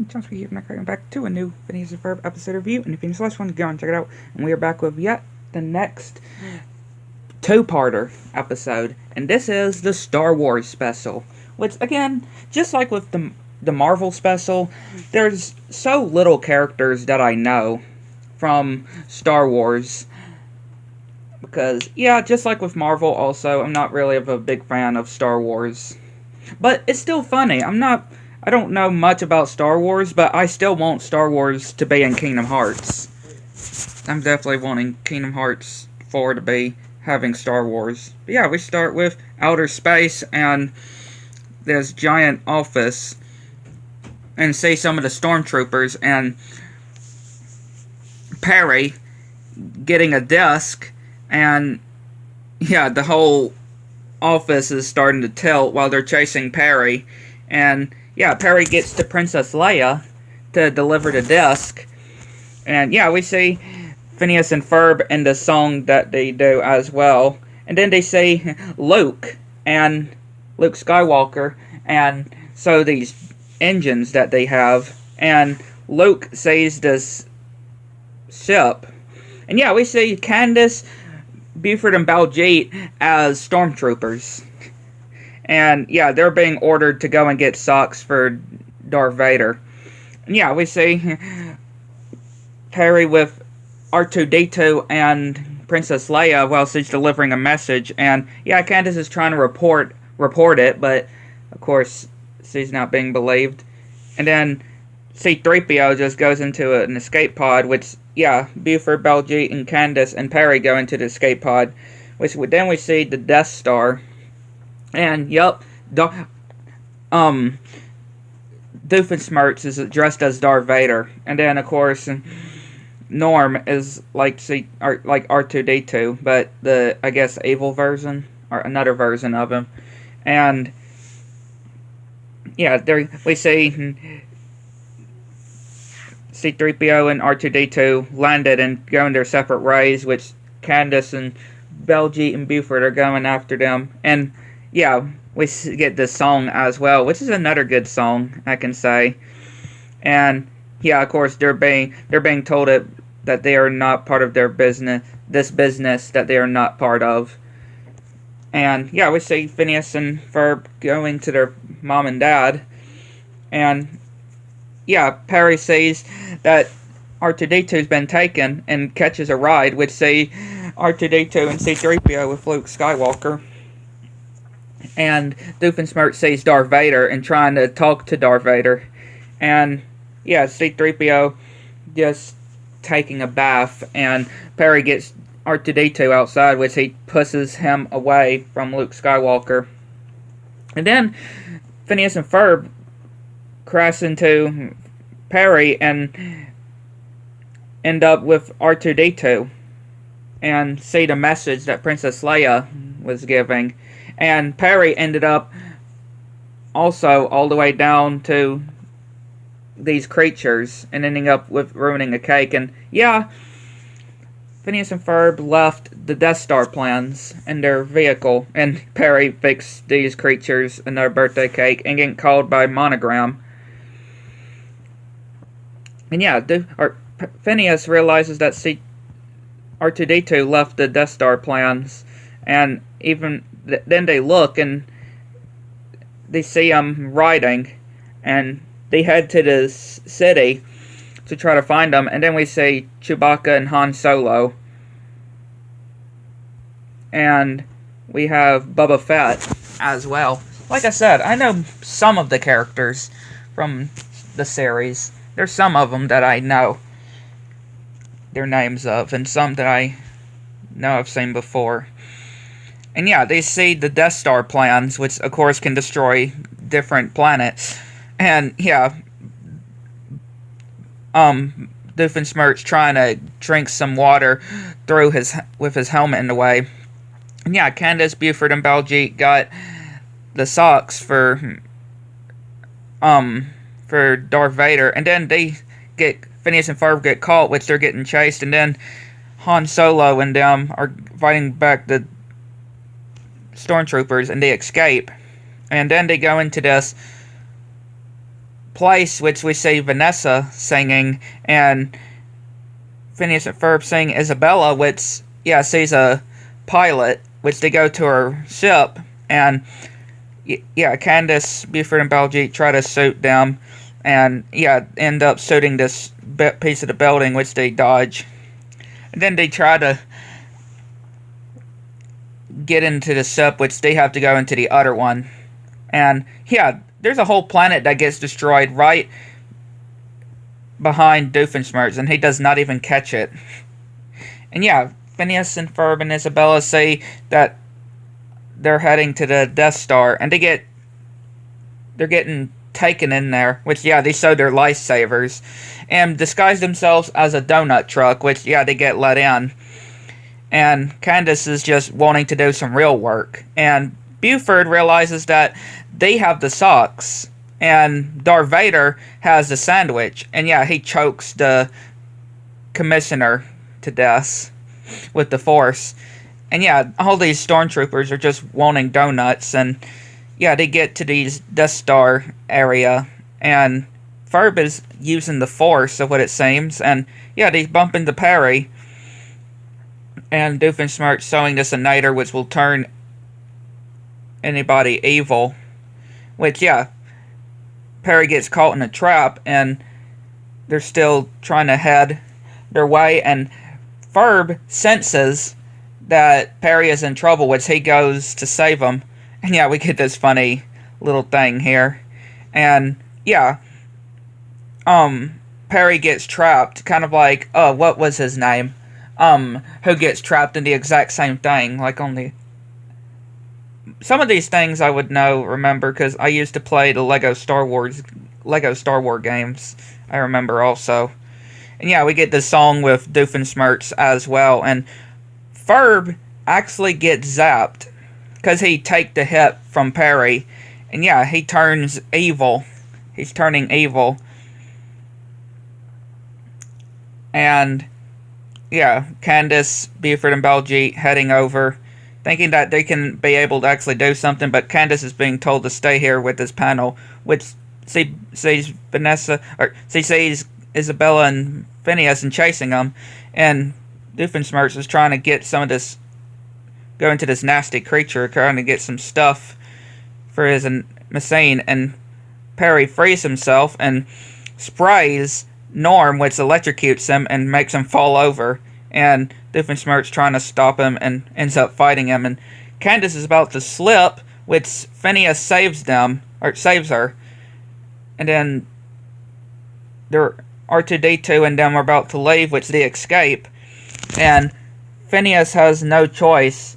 John's here, and back to a new Phineas and Ferb episode review. And if you missed the last one, go and check it out. And we are back with yet the next two-parter episode. And this is the Star Wars special. Which, again, just like with the Marvel special, there's so little characters that I know from Star Wars. Because, yeah, just like with Marvel also, I'm not really a big fan of Star Wars. But it's still funny. I don't know much about Star Wars, but I still want Star Wars to be in Kingdom Hearts. I'm definitely wanting Kingdom Hearts 4 to be having Star Wars. But yeah, we start with outer space and this giant office and see some of the stormtroopers and Perry getting a desk, and yeah, the whole office is starting to tilt while they're chasing Perry. And yeah, Perry gets to Princess Leia to deliver the disc. And yeah, we see Phineas and Ferb in the song that they do as well. And then they see Luke and Luke Skywalker, and so these engines that they have. And Luke sees this ship. And yeah, we see Candace, Buford, and Baljeet as stormtroopers. And yeah, they're being ordered to go and get socks for Darth Vader. And yeah, we see Perry with R2-D2 and Princess Leia while she's delivering a message. And yeah, Candace is trying to report it, but of course she's not being believed. And then C-3PO just goes into an escape pod, which yeah, Buford, Baljeet, and Candace and Perry go into the escape pod. Which then we see the Death Star. And, yup, Doofenshmirtz is dressed as Darth Vader. And then, of course, Norm is like R2-D2, but the, I guess, evil version, or another version of him. And, yeah, there we see C-3PO and R2-D2 landed and going their separate ways, which Candace and Baljeet and Buford are going after them. And yeah, we get this song as well, which is another good song, I can say. And yeah, of course, they're being told that they are not part of their business, this business that they are not part of. And yeah, we see Phineas and Ferb going to their mom and dad. And yeah, Perry sees that R2-D2's been taken and catches a ride, which see R2-D2 and C-3PO with Luke Skywalker. And Doofenshmirtz sees Darth Vader and trying to talk to Darth Vader. And yeah, C-3PO just taking a bath, and Perry gets R2-D2 outside, which he pushes him away from Luke Skywalker. And then Phineas and Ferb crash into Perry and end up with R2-D2 and see the message that Princess Leia was giving. And Perry ended up also all the way down to these creatures and ending up with ruining a cake. And yeah, Phineas and Ferb left the Death Star plans in their vehicle, and Perry fixed these creatures another birthday cake and getting called by Monogram. And yeah, Phineas realizes that R2-D2 left the Death Star plans, and even then they look and they see him riding, and they head to the city to try to find him. And then we see Chewbacca and Han Solo, and we have Boba Fett as well. Like I said, I know some of the characters from the series. There's some of them that I know their names of, and some that I know I've seen before. And yeah, they see the Death Star plans, which of course can destroy different planets. And yeah, Doofenshmirtz trying to drink some water with his helmet in the way. And yeah, Candace, Buford, and Baljeet got the socks for Darth Vader, and then Phineas and Ferb get caught, which they're getting chased, and then Han Solo and them are fighting back the stormtroopers, and they escape. And then they go into this place, which we see Vanessa singing, and Phineas and Ferb sing Isabella, which, yeah, sees a pilot, which they go to her ship, and, yeah, Candace, Buford, and Baljeet try to shoot them, and, yeah, end up shooting this piece of the building, which they dodge. And then they try to get into the ship, which they have to go into the other one. And, yeah, there's a whole planet that gets destroyed right behind Doofenshmirtz, and he does not even catch it. And, yeah, Phineas and Ferb and Isabella say that they're heading to the Death Star, and they're getting taken in there, which, yeah, they show their lifesavers, and disguise themselves as a donut truck, which, yeah, they get let in. And Candace is just wanting to do some real work, and Buford realizes that they have the socks, and Darth Vader has the sandwich, and, yeah, he chokes the commissioner to death with the Force. And, yeah, all these stormtroopers are just wanting donuts, and, yeah, they get to these Death Star area, and Ferb is using the Force, of what it seems, and, yeah, they bump into Perry, and Doofenshmirtz showing this a niter, which will turn anybody evil, which, yeah, Perry gets caught in a trap, and they're still trying to head their way, and Ferb senses that Perry is in trouble, which he goes to save him. And, yeah, we get this funny little thing here. And, yeah, Perry gets trapped, kind of like, what was his name? Who gets trapped in the exact same thing, like on the... Some of these things I would remember, because I used to play the Lego Star Wars games, I remember also. And, yeah, we get this song with Doofenshmirtz as well, and Ferb actually gets zapped, because he take the hit from Perry, and, yeah, he turns evil. He's turning evil. And, yeah, Candace, Buford, and Baljeet heading over, thinking that they can be able to actually do something, but Candace is being told to stay here with this panel, which sees Isabella and Phineas and chasing them, and Doofenshmirtz is trying to get some of this, go into this nasty creature, trying to get some stuff for his machine, and Perry frees himself and sprays Norm, which electrocutes him and makes him fall over, and Doofenshmirtz trying to stop him and ends up fighting him, and Candace is about to slip, which Phineas saves her, and then R2-D2 and them are about to leave, which they escape, and Phineas has no choice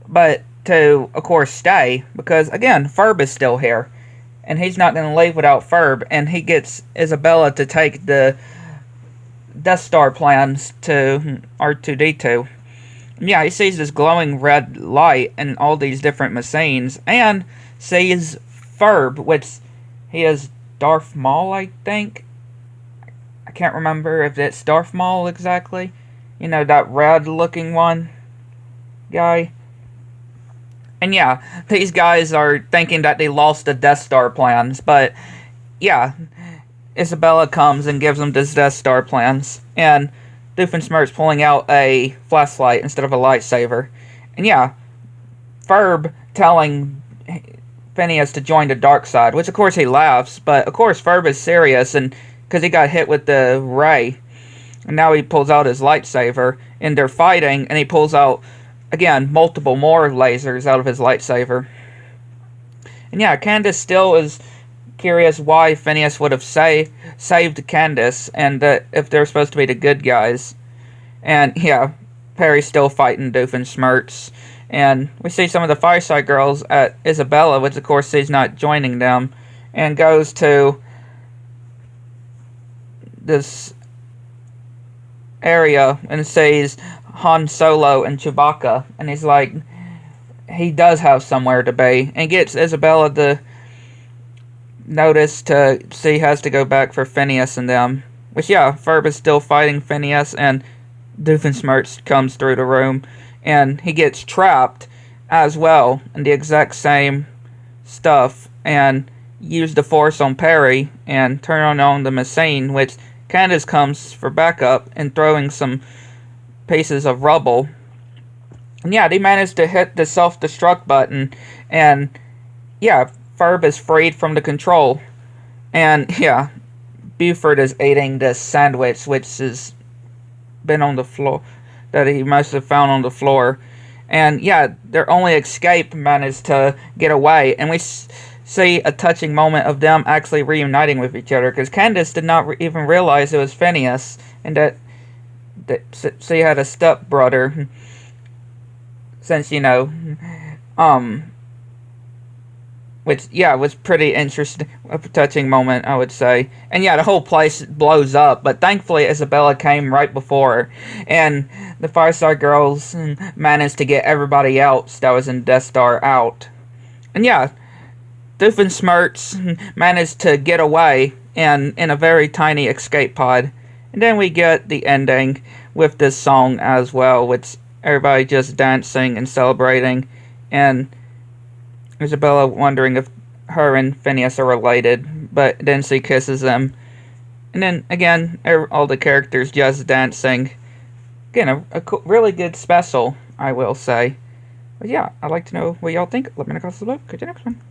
but to, of course, stay, because, again, Ferb is still here, and he's not going to leave without Ferb, and he gets Isabella to take the Death Star plans to R2-D2. Yeah, he sees this glowing red light and all these different machines, and sees Ferb, which he is Darth Maul, I think. I can't remember if it's Darth Maul exactly. You know, that red-looking one guy. And, yeah, these guys are thinking that they lost the Death Star plans, but, yeah, Isabella comes and gives them this Death Star plans, and Doofenshmirtz pulling out a flashlight instead of a lightsaber. And, yeah, Ferb telling Phineas to join the dark side, which, of course, he laughs, but, of course, Ferb is serious, and because he got hit with the ray, and now he pulls out his lightsaber, and they're fighting, and he pulls out, again, multiple more lasers out of his lightsaber. And, yeah, Candace still is curious why Phineas would have saved Candace, and if they're supposed to be the good guys. And, yeah, Perry's still fighting Doofenshmirtz. And we see some of the Fireside Girls at Isabella, which, of course, he's not joining them, and goes to this area and sees Han Solo and Chewbacca, and he's like, he does have somewhere to be, and gets Isabella to notice to see he has to go back for Phineas and them. Which, yeah, Ferb is still fighting Phineas, and Doofenshmirtz comes through the room, and he gets trapped as well in the exact same stuff, and use the force on Perry and turn on the machine, which Candace comes for backup and throwing some pieces of rubble. And yeah, they managed to hit the self-destruct button, and yeah, Ferb is freed from the control. And yeah, Buford is eating this sandwich, which has been on the floor, that he must have found on the floor. And yeah, their only escape managed to get away, and we see a touching moment of them actually reuniting with each other, because Candace did not even realize it was Phineas, and that she had a stepbrother, since, which, yeah, was pretty interesting, a touching moment, I would say. And yeah, the whole place blows up, but thankfully Isabella came right before her, and the Firestar Girls managed to get everybody else that was in Death Star out. And yeah, Doofenshmirtz managed to get away in a very tiny escape pod. And then we get the ending with this song as well, with everybody just dancing and celebrating, and Isabella wondering if her and Phineas are related, but then she kisses him. And then, again, all the characters just dancing. Again, a really good special, I will say. But yeah, I'd like to know what y'all think. Let me know in the comments below. Catch you next one.